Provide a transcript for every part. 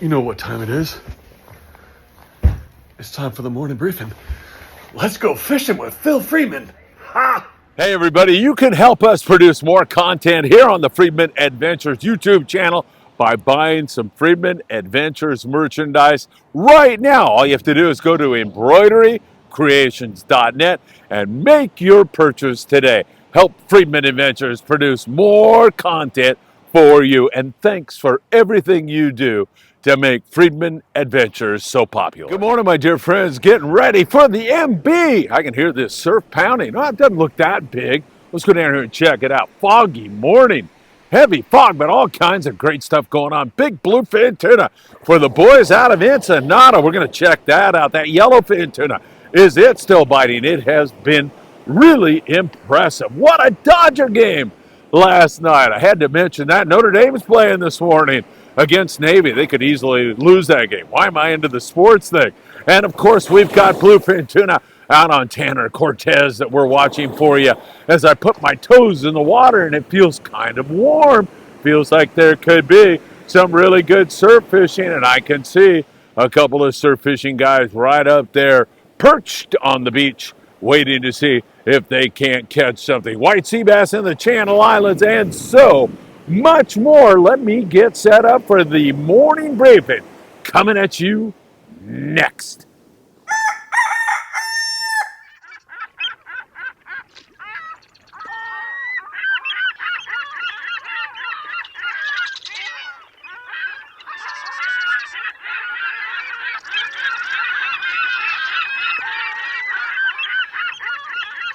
You know what time it is. It's time for the morning briefing. Let's go fishing with Phil Friedman. Ha! Hey everybody, you can help us produce more content here on the Friedman Adventures YouTube channel by buying some Friedman Adventures merchandise right now. All you have to do is go to embroiderycreations.net and make your purchase today. Help Friedman Adventures produce more content for you, and thanks for everything you do to make Friedman Adventures so popular. Good morning, my dear friends. Getting ready for the MB. I can hear this surf pounding. Oh, it doesn't look that big. Let's go down here and check it out. Foggy morning. Heavy fog, but all kinds of great stuff going on. Big bluefin tuna for the boys out of Ensenada. We're going to check that out. That yellowfin tuna, is it still biting? It has been really impressive. What a Dodger game last night. I had to mention that. Notre Dame's playing this morning against Navy. They could easily lose that game. Why am I into the sports thing? And of course, we've got bluefin tuna out on Tanner Cortez that we're watching for you as I put my toes in the water, and it feels kind of warm. Feels like there could be some really good surf fishing, and I can see a couple of surf fishing guys right up there perched on the beach waiting to see if they can't catch something. White sea bass in the Channel Islands and so much more. Let me get set up for the morning briefing coming at you next.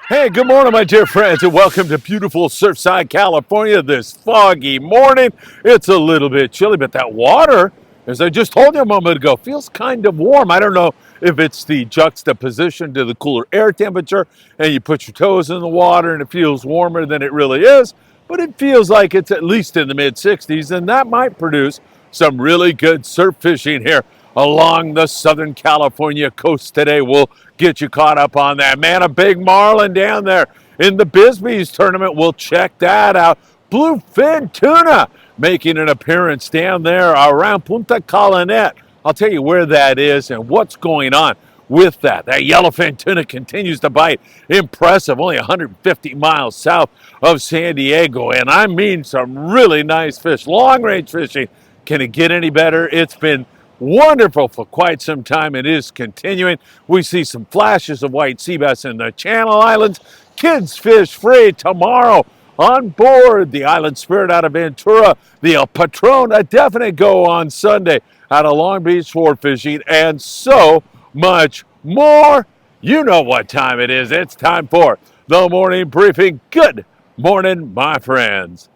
Hey, good morning, my dear friends, and welcome to beautiful Surfside, California this foggy morning. It's a little bit chilly, but that water, as I just told you a moment ago, feels kind of warm. I don't know if it's the juxtaposition to the cooler air temperature, and you put your toes in the water and it feels warmer than it really is, but it feels like it's at least in the mid-60s, and that might produce some really good surf fishing here along the Southern California coast today. We'll get you caught up on that. Man, a big marlin down there in the Bisbee's tournament. We'll check that out. Bluefin tuna making an appearance down there around Punta Colonet. I'll tell you where that is and what's going on with that. That yellowfin tuna continues to bite. Impressive, only 150 miles south of San Diego. And I mean some really nice fish. Long-range fishing. Can it get any better? It's been wonderful for quite some time. It is continuing. We see some flashes of white sea bass in the Channel Islands. Kids fish free tomorrow on board the Island Spirit out of Ventura. The El Patron, a definite go on Sunday out of Long Beach for fishing, and so much more. You know what time it is. It's time for the morning briefing. Good morning, my friends.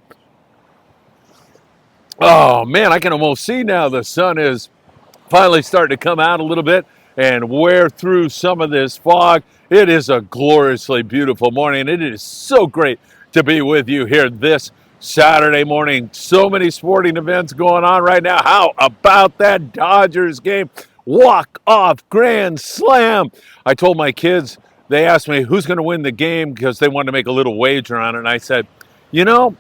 Oh man, I can almost see now the sun is finally starting to come out a little bit and wear through some of this fog. It is a gloriously beautiful morning. It is so great to be with you here this Saturday morning. So many sporting events going on right now. How about that Dodgers game? Walk-off grand slam. I told my kids, they asked me who's going to win the game because they wanted to make a little wager on it. And I said, you know,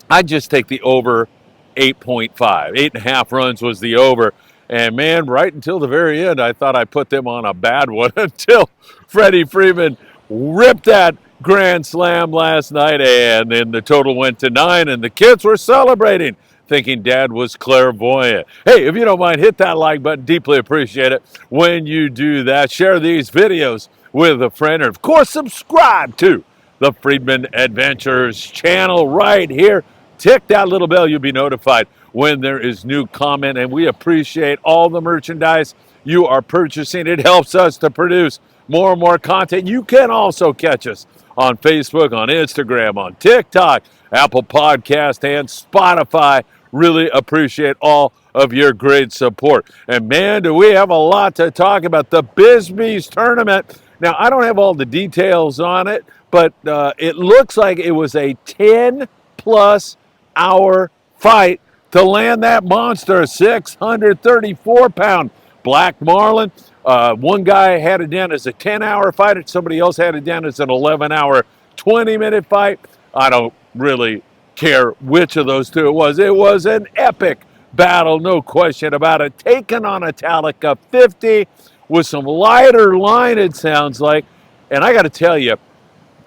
I'd just take the over 8.5. 8.5 runs was the over. And man, right until the very end, I thought I put them on a bad one until Freddie Freeman ripped that grand slam last night, and then the total went to 9, and the kids were celebrating, thinking Dad was clairvoyant. Hey, if you don't mind, hit that like button. Deeply appreciate it when you do that. Share these videos with a friend, and of course, subscribe to the Friedman Adventures channel right here. Tick that little bell, you'll be notified when there is new comment, and we appreciate all the merchandise you are purchasing. It helps us to produce more and more content. You can also catch us on Facebook, on Instagram, on TikTok, Apple Podcast, and Spotify. Really appreciate all of your great support. And man, do we have a lot to talk about. The Bisbee's tournament. Now, I don't have all the details on it, but it looks like it was a 10-plus hour fight to land that monster, 634-pound black marlin. One guy had it down as a 10-hour fight. Somebody else had it down as an 11-hour, 20-minute fight. I don't really care which of those two it was. It was an epic battle, no question about it. Taking on Italica 50 with some lighter line, it sounds like. And I got to tell you,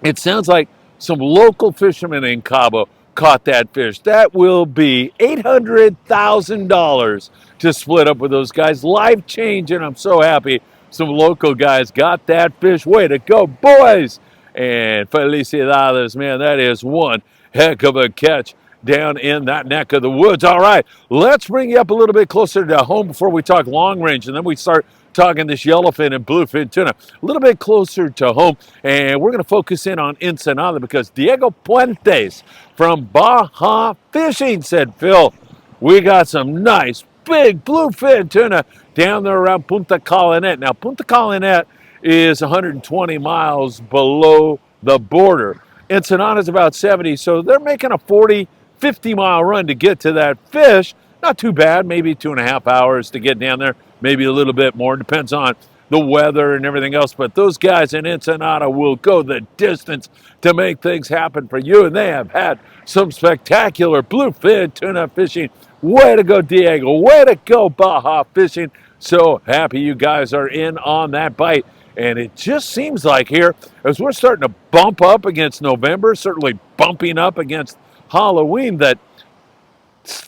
it sounds like some local fishermen in Cabo caught that fish. That will be $800,000 to split up with those guys. Life changing. I'm so happy some local guys got that fish. Way to go, boys! And felicidades, man. That is one heck of a catch down in that neck of the woods. All right, let's bring you up a little bit closer to home before we talk long range, and then we start talking this yellowfin and bluefin tuna. A little bit closer to home, and we're going to focus in on Ensenada because Diego Puentes from Baja Fishing said, Phil, we got some nice big bluefin tuna down there around Punta Calinet. Now, Punta Calinet is 120 miles below the border. Ensenada is about 70, so they're making a 40, 50-mile run to get to that fish. Not too bad, maybe 2.5 hours to get down there, maybe a little bit more. Depends on the weather and everything else. But those guys in Ensenada will go the distance to make things happen for you. And they have had some spectacular bluefin tuna fishing. Way to go, Diego. Way to go, Baja Fishing. So happy you guys are in on that bite. And it just seems like here, as we're starting to bump up against November, certainly bumping up against Halloween, that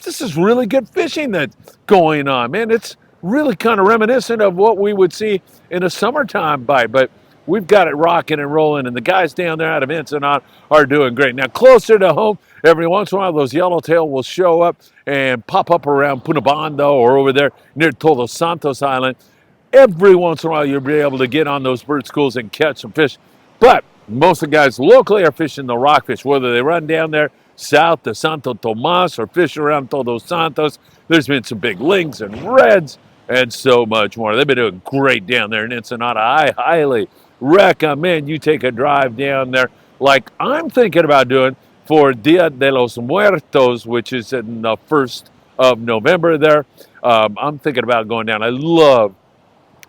this is really good fishing that's going on, man. It's really kind of reminiscent of what we would see in a summertime bite, but we've got it rocking and rolling, and the guys down there out of Ensenada are doing great. Now, closer to home, every once in a while, those yellowtail will show up and pop up around Punabando or over there near Todos Santos Island. Every once in a while, you'll be able to get on those bird schools and catch some fish. But most of the guys locally are fishing the rockfish, whether they run down there south to Santo Tomas or fish around Todos Santos. There's been some big lings and reds and so much more. They've been doing great down there in Ensenada. I highly recommend you take a drive down there like I'm thinking about doing for Dia de los Muertos, which is in the 1st of November there. I'm thinking about going down. I love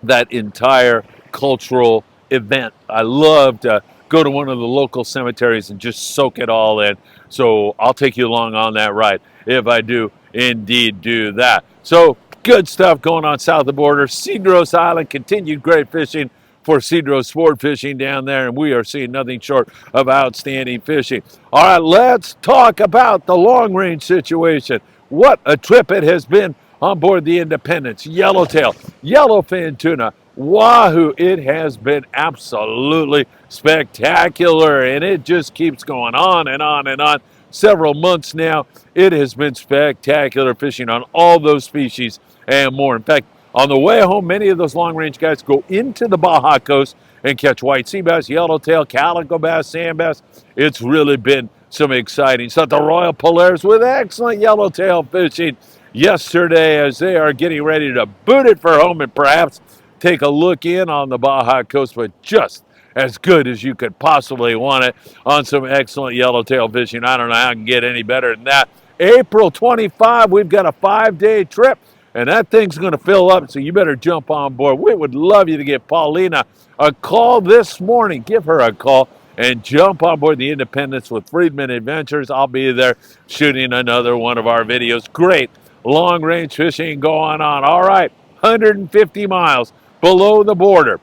that entire cultural event. I love to go to one of the local cemeteries and just soak it all in. So I'll take you along on that ride if I do indeed do that. So good stuff going on south of the border. Cedros Island, continued great fishing for Cedros sport fishing down there, and we are seeing nothing short of outstanding fishing. All right, let's talk about the long range situation. What a trip it has been on board the Independence. Yellowtail, yellowfin tuna, wahoo. It has been absolutely spectacular, and it just keeps going on and on and on. Several months now, it has been spectacular fishing on all those species and more. In fact, on the way home, many of those long-range guys go into the Baja coast and catch white sea bass, yellowtail, calico bass, sand bass. It's really been some exciting stuff. The Royal Polaris with excellent yellowtail fishing yesterday as they are getting ready to boot it for home and perhaps take a look in on the Baja coast, but just as good as you could possibly want it on some excellent yellowtail fishing. I don't know how I can get any better than that. April 25, we've got a 5-day trip, and that thing's going to fill up, so you better jump on board. We would love you to give Paulina a call this morning. Give her a call and jump on board the Independence with Friedman Adventures. I'll be there shooting another one of our videos. Great long-range fishing going on. All right, 150 miles below the border,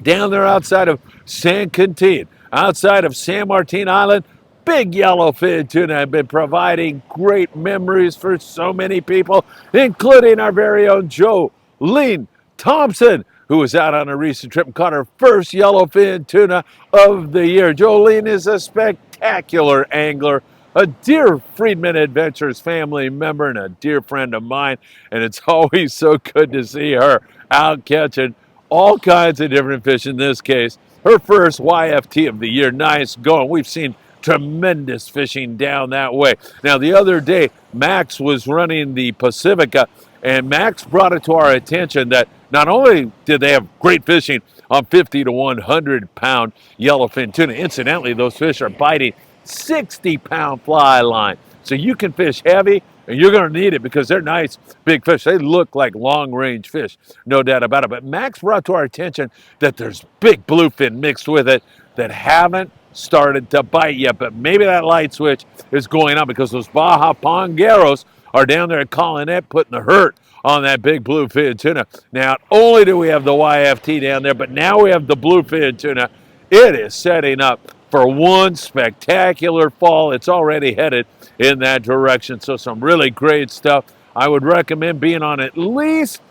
down there outside of San Quintin, outside of San Martin Island, big yellowfin tuna have been providing great memories for so many people, including our very own Jolene Thompson, who was out on a recent trip and caught her first yellowfin tuna of the year. Jolene is a spectacular angler, a dear Friedman Adventures family member and a dear friend of mine, and it's always so good to see her out catching all kinds of different fish. In this case, her first YFT of the year. Nice going. We've seen tremendous fishing down that way. Now, the other day, Max was running the Pacifica, and Max brought it to our attention that not only did they have great fishing on 50 to 100 pound yellowfin tuna, incidentally, those fish are biting 60-pound fly line. So you can fish heavy, and you're going to need it because they're nice big fish. They look like long-range fish, no doubt about it. But Max brought to our attention that there's big bluefin mixed with it that haven't started to bite yet. But maybe that light switch is going on because those Baja Pongueros are down there at Collinette putting the hurt on that big bluefin tuna. Now, not only do we have the YFT down there, but now we have the bluefin tuna. It is setting up for one spectacular fall. It's already headed in that direction. So some really great stuff. I would recommend being on at least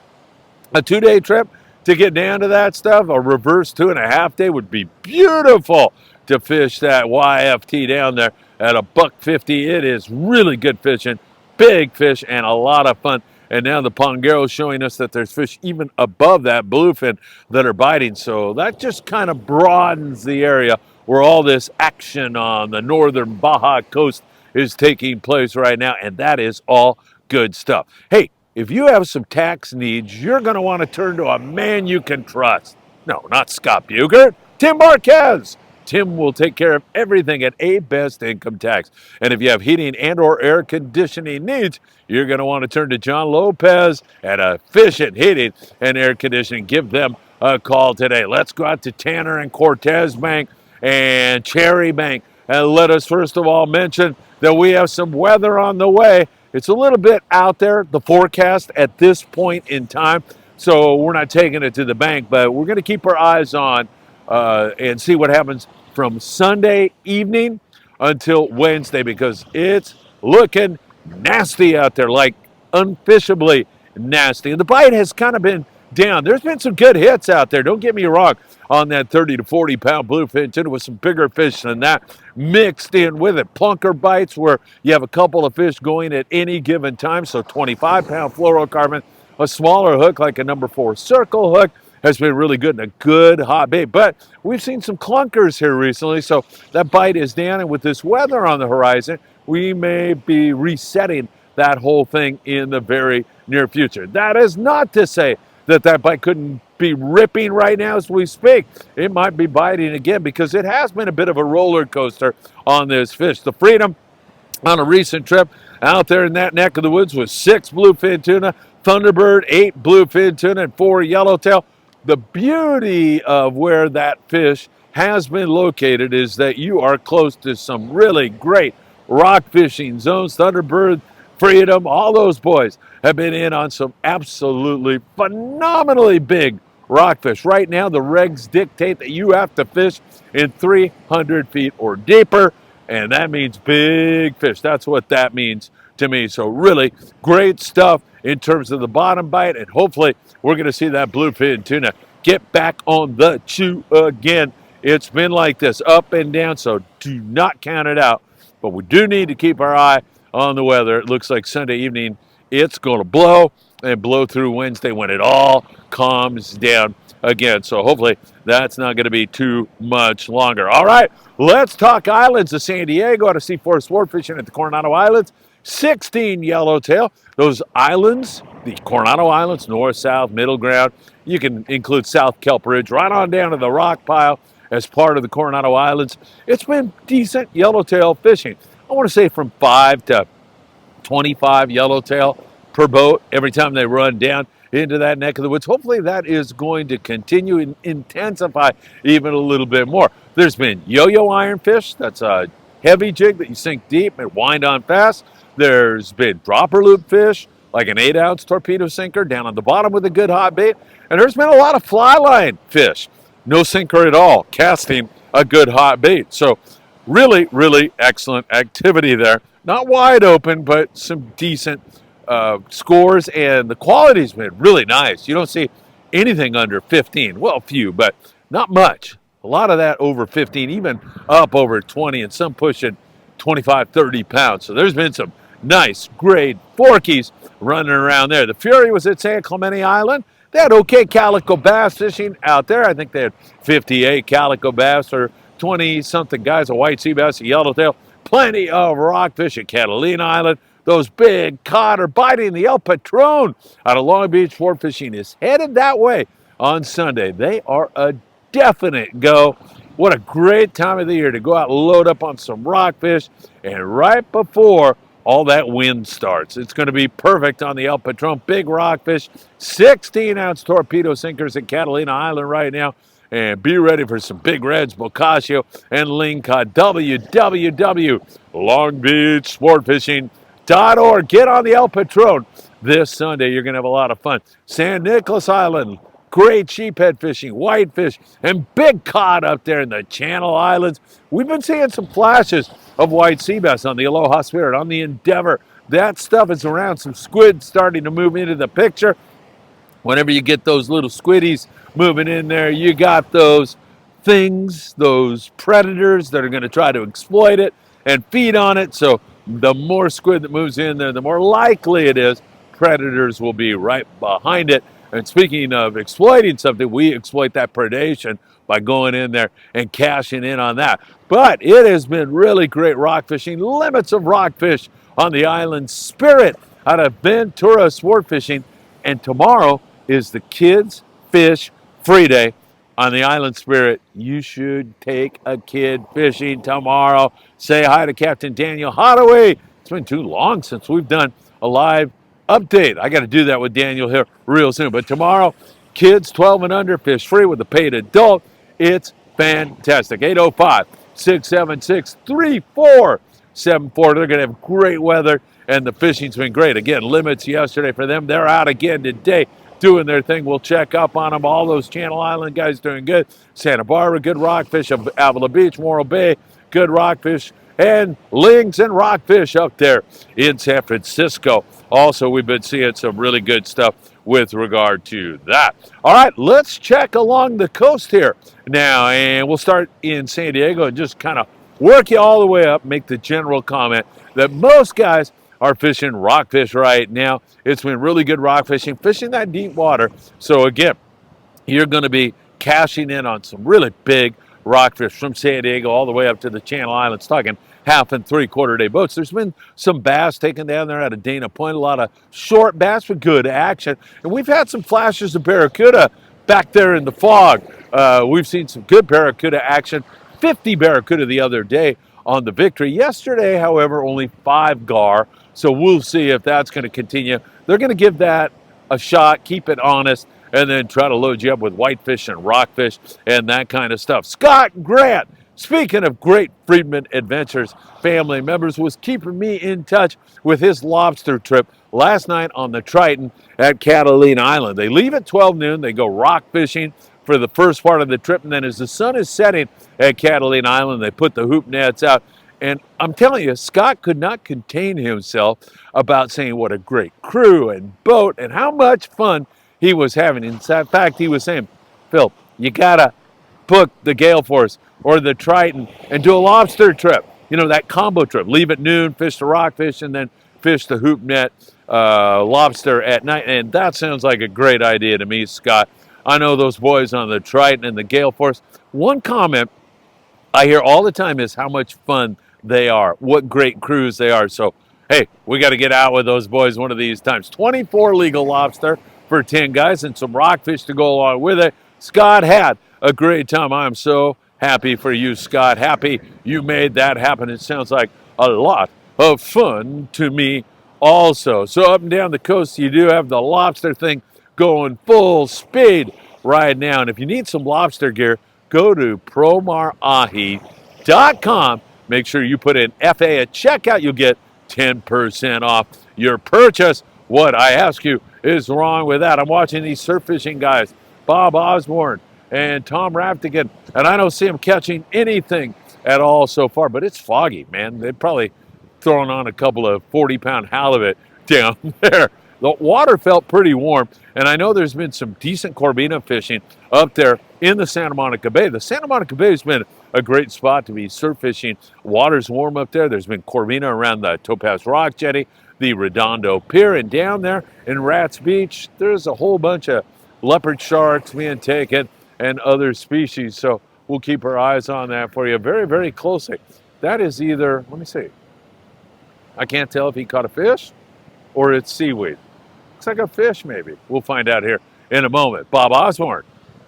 a 2-day trip to get down to that stuff. A reverse 2.5 day would be beautiful to fish that YFT down there at $1.50. It is really good fishing, big fish, and a lot of fun. And now the Pongero is showing us that there's fish even above that bluefin that are biting. So that just kind of broadens the area where all this action on the northern Baja coast is taking place right now. And that is all good stuff. Hey, if you have some tax needs, you're going to want to turn to a man you can trust. No, not Scott Bugert, Tim Marquez. Tim will take care of everything at A Best Income Tax. And if you have heating and or air conditioning needs, you're going to want to turn to John Lopez at Efficient Heating and Air Conditioning. Give them a call today. Let's go out to Tanner and Cortez Bank and Cherry Bank. And let us first of all mention that we have some weather on the way. It's a little bit out there, the forecast at this point in time. So we're not taking it to the bank, but we're going to keep our eyes on and see what happens from Sunday evening until Wednesday, because it's looking nasty out there, like unfishably nasty. And the bite has kind of been down. There's been some good hits out there, don't get me wrong, on that 30 to 40 pound bluefin tuna with some bigger fish than that mixed in with it. Plunker bites where you have a couple of fish going at any given time, so 25 pound fluorocarbon. A smaller hook like a number 4 circle hook has been really good and a good hot bait. But we've seen some clunkers here recently, so that bite is down. And with this weather on the horizon, we may be resetting that whole thing in the very near future. That is not to say that that bite couldn't be ripping right now as we speak. It might be biting again because it has been a bit of a roller coaster on this fish. The Freedom on a recent trip out there in that neck of the woods with 6 bluefin tuna, Thunderbird, 8 bluefin tuna, and 4 yellowtail. The beauty of where that fish has been located is that you are close to some really great rock fishing zones. Thunderbird, Freedom, all those boys have been in on some absolutely phenomenally big rockfish. Right now, the regs dictate that you have to fish in 300 feet or deeper, and that means big fish. That's what that means to me. So really great stuff in terms of the bottom bite, and hopefully we're going to see that bluefin tuna get back on the chew again. It's been like this, up and down, so do not count it out. But we do need to keep our eye on the weather. It looks like Sunday evening it's going to blow and blow through Wednesday when it all calms down again. So hopefully that's not going to be too much longer. All right, let's talk islands of San Diego out of C4 Sport Fishing at the Coronado Islands. 16 yellowtail. Those islands, the Coronado Islands, north, south, middle ground. You can include South Kelp Ridge right on down to the rock pile as part of the Coronado Islands. It's been decent yellowtail fishing. I want to say from 5 to 25 yellowtail per boat every time they run down into that neck of the woods. Hopefully that is going to continue and intensify even a little bit more. There's been yo-yo ironfish. That's a heavy jig that you sink deep and wind on fast. There's been dropper loop fish, like an 8-ounce torpedo sinker down on the bottom with a good hot bait. And there's been a lot of fly line fish. No sinker at all, casting a good hot bait. So really, really excellent activity there. Not wide open, but some decent scores, and the quality's been really nice. You don't see anything under 15. Well, few, but not much. A lot of that over 15, even up over 20, and some pushing 25, 30 pounds. So there's been some nice grade forkies running around there. The Fury was at San Clemente Island. They had okay calico bass fishing out there. I think they had 58 calico bass or 20-something guys, a white sea bass, a yellowtail. Plenty of rockfish at Catalina Island. Those big cod are biting. The El Patron out of Long Beach Sport Fishing is headed that way on Sunday. They are a definite go. What a great time of the year to go out and load up on some rockfish, and right before all that wind starts. It's going to be perfect on the El Patron. Big rockfish, 16-ounce torpedo sinkers at Catalina Island right now. And be ready for some big reds, boccaccio, and lingcod. www.longbeachsportfishing.com. sportfishing.org. Get on the El Patron this Sunday. You're going to have a lot of fun. San Nicolas Island, great sheephead fishing, whitefish, and big cod up there in the Channel Islands. We've been seeing some flashes of white sea bass on the Aloha Spirit, on the Endeavor. That stuff is around. Some squid starting to move into the picture. Whenever you get those little squiddies moving in there, you got those things, those predators that are going to try to exploit it and feed on it. So the more squid that moves in there, the more likely it is predators will be right behind it. And speaking of exploiting something, we exploit that predation by going in there and cashing in on that. But it has been really great rock fishing, limits of rockfish on the Island Spirit out of Ventura Sport Fishing. And tomorrow is the Kids Fish Free Day on the Island Spirit. You should take a kid fishing tomorrow. Say hi to Captain Daniel Hadaway. It's been too long since we've done a live update. I got to do that with Daniel here real soon. But tomorrow, kids 12 and under fish free with a paid adult. It's fantastic. 805-676-3474. They're going to have great weather, and the fishing's been great. Again, limits yesterday for them. They're out again today doing their thing. We'll check up on them. All those Channel Island guys doing good. Santa Barbara, good rockfish. Avila Beach, Morro Bay, good rockfish. And lings and rockfish up there in San Francisco. Also, we've been seeing some really good stuff with regard to that. All right, let's check along the coast here now. And we'll start in San Diego and just kind of work you all the way up, make the general comment that most guys are fishing rockfish right now. It's been really good rock fishing that deep water. So again, you're going to be cashing in on some really big rockfish from San Diego all the way up to the Channel Islands, talking 1/2 and 3/4 day boats. There's been some bass taken down there out of Dana Point, a lot of short bass with good action. And we've had some flashes of barracuda back there in the fog. We've seen some good barracuda action, 50 barracuda the other day on the Victory. Yesterday, however, only 5 gar. So we'll see if that's going to continue. They're going to give that a shot, keep it honest, and then try to load you up with whitefish and rockfish and that kind of stuff. Scott Grant, speaking of great Friedman Adventures family members, was keeping me in touch with his lobster trip last night on the Triton at Catalina Island. They leave at 12 noon. They go rock fishing for the first part of the trip, and then as the sun is setting at Catalina Island, they put the hoop nets out. And I'm telling you, Scott could not contain himself about saying what a great crew and boat and how much fun he was having. In fact, he was saying, Phil, you got to book the Gale Force or the Triton and do a lobster trip. You know, that combo trip. Leave at noon, fish the rockfish, and then fish the hoop net lobster at night. And that sounds like a great idea to me, Scott. I know those boys on the Triton and the Gale Force. One comment I hear all the time is how much fun they are, what great crews they are. So, hey, we got to get out with those boys one of these times. 24 legal lobster for 10 guys and some rockfish to go along with it. Scott had a great time. I'm so happy for you, Scott. Happy you made that happen. It sounds like a lot of fun to me also. So up and down the coast, you do have the lobster thing going full speed right now. And if you need some lobster gear, go to promarahi.com. Make sure you put in FA at checkout. You'll get 10% off your purchase. What I ask you is wrong with that. I'm watching these surf fishing guys, Bob Osborne and Tom Raftigan, and I don't see them catching anything at all so far, but it's foggy, man. They've probably thrown on a couple of 40-pound halibut down there. The water felt pretty warm, and I know there's been some decent Corbina fishing up there in the Santa Monica Bay. The Santa Monica Bay has been a great spot to be surf fishing. Water's warm up there. There's been Corbina around the Topaz Rock Jetty, the Redondo Pier, and down there in Rats Beach, there's a whole bunch of leopard sharks being taken and other species. So we'll keep our eyes on that for you very, very closely. That is either, let me see, I can't tell if he caught a fish or it's seaweed. Looks like a fish, maybe. We'll find out here in a moment. Bob Osborne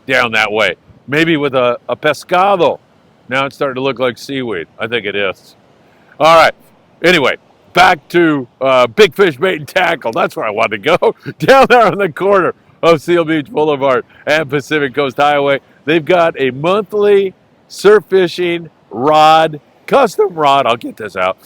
down that way, maybe with a pescado. Now it's starting to look like seaweed. I think it is. All right. Anyway, back to Big Fish Bait and Tackle. That's where I want to go. Down there on the corner of Seal Beach Boulevard and Pacific Coast Highway. They've got a monthly surf fishing rod, custom rod, I'll get this out,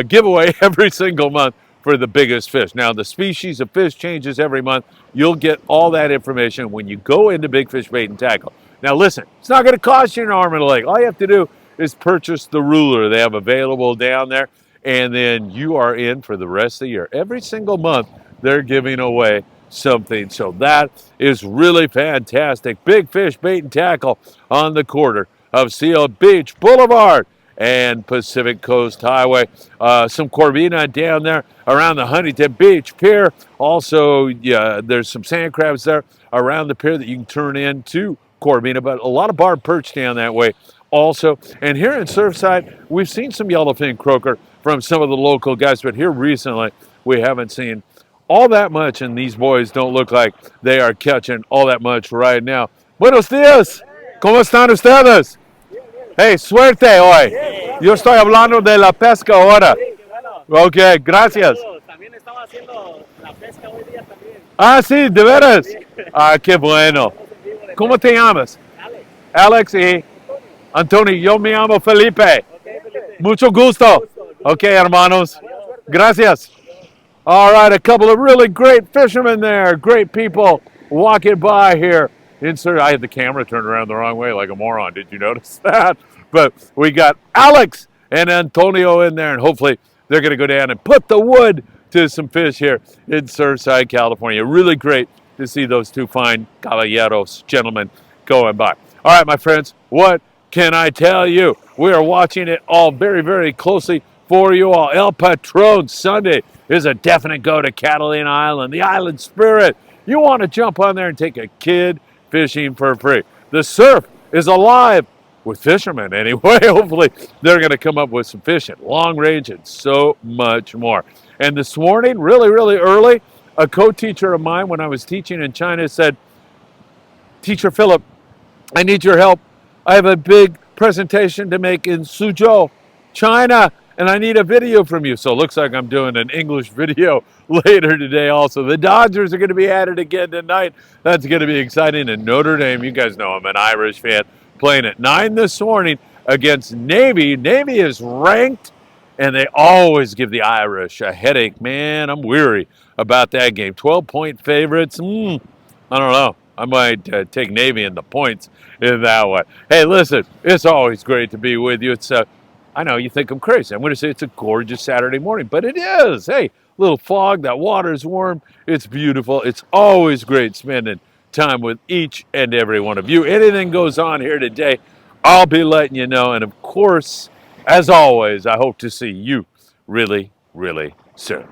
giveaway every single month for the biggest fish. Now, the species of fish changes every month. You'll get all that information when you go into Big Fish Bait and Tackle. Now, listen, it's not going to cost you an arm and a leg. All you have to do is purchase the ruler they have available down there, and then you are in for the rest of the year. Every single month, they're giving away something. So that is really fantastic. Big Fish Bait and Tackle on the corner of Seal Beach Boulevard and Pacific Coast Highway. Some Corvina down there around the Huntington Beach Pier. Also, yeah, there's some sand crabs there around the pier that you can turn into Corvina, but a lot of barred perch down that way also. And here in Surfside, we've seen some yellowfin croaker from some of the local guys, but here recently we haven't seen all that much, and these boys don't look like they are catching all that much right now. Buenos días, ¿cómo están ustedes? Hey, suerte hoy. Yo estoy hablando de la pesca ahora. Ok, gracias. También estaba haciendo la pesca hoy día también. Ah, sí, de veras. Ah, qué bueno. ¿Cómo te llamas? Alex y Antonio. Yo me llamo Felipe. Mucho gusto. Ok, hermanos. Gracias. All right, a couple of really great fishermen there. Great people walking by here. I had the camera turned around the wrong way like a moron. Did you notice that? But we got Alex and Antonio in there, and hopefully they're going to go down and put the wood to some fish here in Surfside, California. Really great to see those two fine caballeros, gentlemen, going by. All right, my friends, what can I tell you? We are watching it all very, very closely for you all. El Patron Sunday is a definite go to Catalina Island, the island spirit. You want to jump on there and take a kid fishing for free. The surf is alive with fishermen anyway. Hopefully they're going to come up with some fish at long range and so much more. And this morning, really, really early, a co-teacher of mine when I was teaching in China said, Teacher Philip, I need your help. I have a big presentation to make in Suzhou, China, and I need a video from you. So it looks like I'm doing an English video later today also. The Dodgers are going to be at it again tonight. That's going to be exciting. And Notre Dame, you guys know I'm an Irish fan, playing at 9 this morning against Navy. Navy is ranked, and they always give the Irish a headache. Man, I'm weary about that game. 12-point favorites. I don't know. I might take Navy in the points in that one. Hey, listen, it's always great to be with you. It's I know you think I'm crazy. I'm going to say it's a gorgeous Saturday morning, but it is. Hey, little fog, that water's warm. It's beautiful. It's always great spending time with each and every one of you. Anything goes on here today, I'll be letting you know. And of course, as always, I hope to see you really, really soon.